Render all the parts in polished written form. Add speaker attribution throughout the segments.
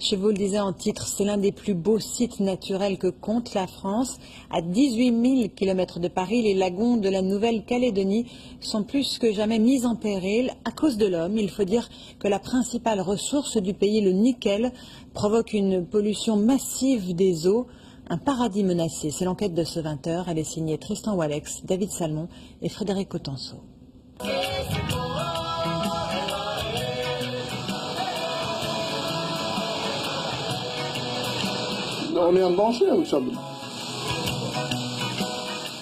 Speaker 1: Je vous le disais en titre, c'est l'un des plus beaux sites naturels que compte la France. À 18 000 km de Paris, les lagons de la Nouvelle-Calédonie sont plus que jamais mis en péril à cause de l'homme. Il faut dire que la principale ressource du pays, le nickel, provoque une pollution massive des eaux. Un paradis menacé, c'est l'enquête de ce 20h. Elle est signée Tristan Walex, David Salmon et Frédéric Cotenceau.
Speaker 2: On est en danger avec ça.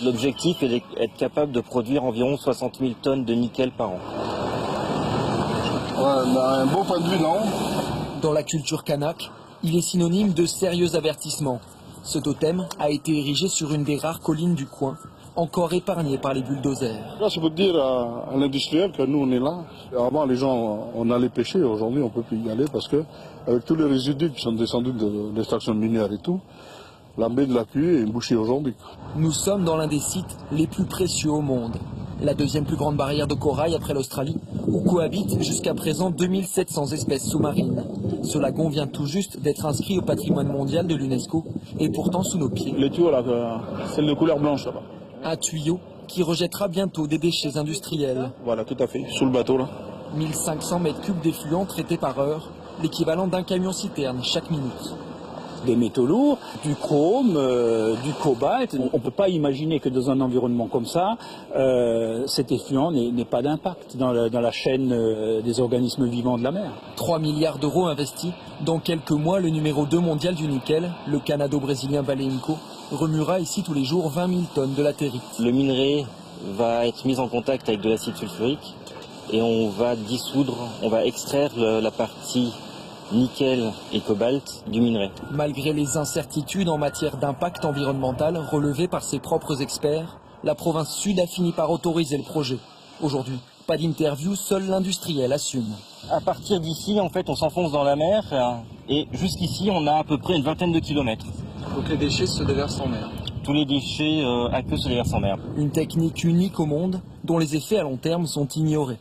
Speaker 3: L'objectif est d'être capable de produire environ 60 000 tonnes de nickel par an.
Speaker 2: Ouais, on a un beau point de vue, non?
Speaker 4: Dans la culture kanak, il est synonyme de sérieux avertissement. Ce totem a été érigé sur une des rares collines du coin, encore épargnée par les bulldozers.
Speaker 2: Là, c'est pour dire à l'industriel que nous, on est là. Avant, les gens, on allait pêcher. Aujourd'hui, on ne peut plus y aller parce que, avec tous les résidus qui sont descendus de l'extraction minière et tout, la baie de la Pluie est bouchée aujourd'hui.
Speaker 4: Nous sommes dans l'un des sites les plus précieux au monde. La deuxième plus grande barrière de corail après l'Australie, où cohabitent jusqu'à présent 2700 espèces sous-marines. Ce lagon vient tout juste d'être inscrit au patrimoine mondial de l'UNESCO et pourtant sous nos pieds.
Speaker 2: Les tuyaux, là, celle de couleur blanche, là-bas.
Speaker 4: Un tuyau qui rejettera bientôt des déchets industriels.
Speaker 2: Voilà, tout à fait, sous le bateau, là.
Speaker 4: 1500 mètres cubes d'effluents traités par heure, l'équivalent d'un camion-citerne chaque minute.
Speaker 5: Des métaux lourds, du chrome, du cobalt. On ne peut pas imaginer que dans un environnement comme ça, cet effluent n'ait pas d'impact dans la chaîne des organismes vivants de la mer.
Speaker 4: 3 milliards d'euros investis. Dans quelques mois, le numéro 2 mondial du nickel, le canado-brésilien Valeinco, remuera ici tous les jours 20 000 tonnes de latérite.
Speaker 3: Le minerai va être mis en contact avec de l'acide sulfurique et on va dissoudre, on va extraire la partie nickel et cobalt du minerai.
Speaker 4: Malgré les incertitudes en matière d'impact environnemental relevées par ses propres experts, la province sud a fini par autoriser le projet. Aujourd'hui, pas d'interview, seul l'industriel assume.
Speaker 3: À partir d'ici, en fait, on s'enfonce dans la mer et jusqu'ici, on a à peu près une vingtaine de kilomètres.
Speaker 4: Donc les déchets se déversent en mer.
Speaker 3: Tous les déchets à queue se déversent en mer.
Speaker 4: Une technique unique au monde dont les effets à long terme sont ignorés.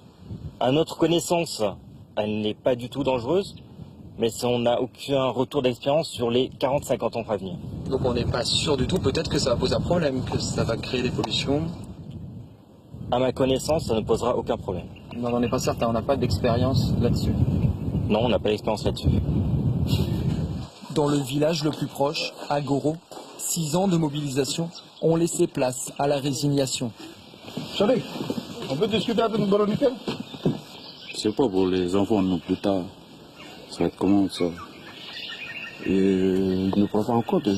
Speaker 3: À notre connaissance, elle n'est pas du tout dangereuse. Mais on n'a aucun retour d'expérience sur les 40-50 ans à venir.
Speaker 4: Donc on n'est pas sûr du tout, peut-être que ça va poser un problème, que ça va créer des pollutions.
Speaker 3: À ma connaissance, ça ne posera aucun problème.
Speaker 4: Non, on n'est pas certain, on n'a pas d'expérience là-dessus.
Speaker 3: Non, on n'a pas d'expérience là-dessus.
Speaker 4: Dans le village le plus proche, à Goro, 6 ans de mobilisation ont laissé place à la résignation.
Speaker 2: Salut, on peut discuter avec nous, Nickel?
Speaker 6: C'est pas pour les enfants, non, plus tard. Ça va être comment ça? Et ils ne prennent pas en compte.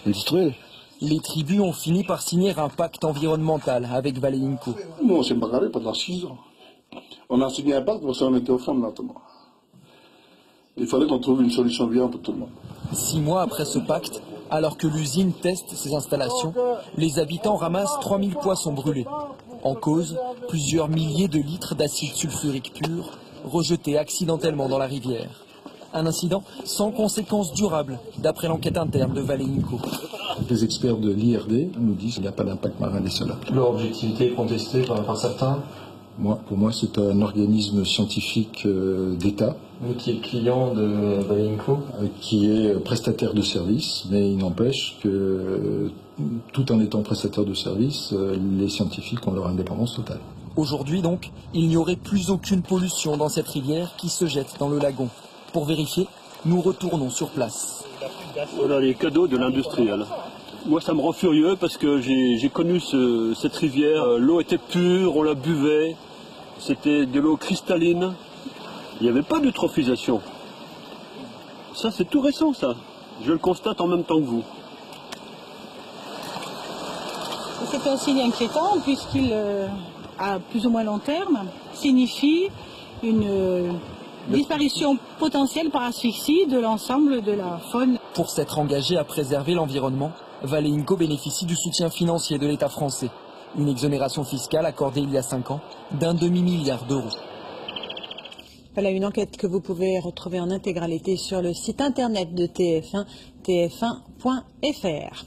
Speaker 6: Industriel.
Speaker 4: Les tribus ont fini par signer un pacte environnemental avec Valeinco.
Speaker 2: Nous, on s'est bagarré pendant 6 ans. On a signé un pacte parce qu'on était aux femmes maintenant. Il fallait qu'on trouve une solution viable pour tout le monde.
Speaker 4: 6 mois après ce pacte, alors que l'usine teste ses installations, les habitants ramassent 3000 poissons brûlés. En cause, plusieurs milliers de litres d'acide sulfurique pur rejetés accidentellement dans la rivière. Un incident sans conséquences durables, d'après l'enquête interne de Valeinco.
Speaker 7: Les experts de l'IRD nous disent qu'il n'y a pas d'impact marin des sols.
Speaker 4: Leur objectivité est contestée par certains.
Speaker 7: Pour moi, c'est un organisme scientifique d'État.
Speaker 4: Qui est client de Valeinco.
Speaker 7: Qui est prestataire de services, mais il n'empêche que tout en étant prestataire de services, les scientifiques ont leur indépendance totale.
Speaker 4: Aujourd'hui donc, il n'y aurait plus aucune pollution dans cette rivière qui se jette dans le lagon. Pour vérifier, nous retournons sur place.
Speaker 8: Voilà les cadeaux de l'industriel. Moi ça me rend furieux parce que j'ai connu cette rivière, l'eau était pure, on la buvait, c'était de l'eau cristalline, il n'y avait pas d'eutrophisation. Ça c'est tout récent ça, je le constate en même temps que vous.
Speaker 9: C'est un signe inquiétant puisqu'il, à plus ou moins long terme, signifie une disparition potentielle par asphyxie de l'ensemble de la faune.
Speaker 4: Pour s'être engagé à préserver l'environnement, Valeinco bénéficie du soutien financier de l'État français. Une exonération fiscale accordée il y a 5 ans d'un demi-milliard d'euros.
Speaker 1: Voilà une enquête que vous pouvez retrouver en intégralité sur le site internet de TF1, tf1.fr.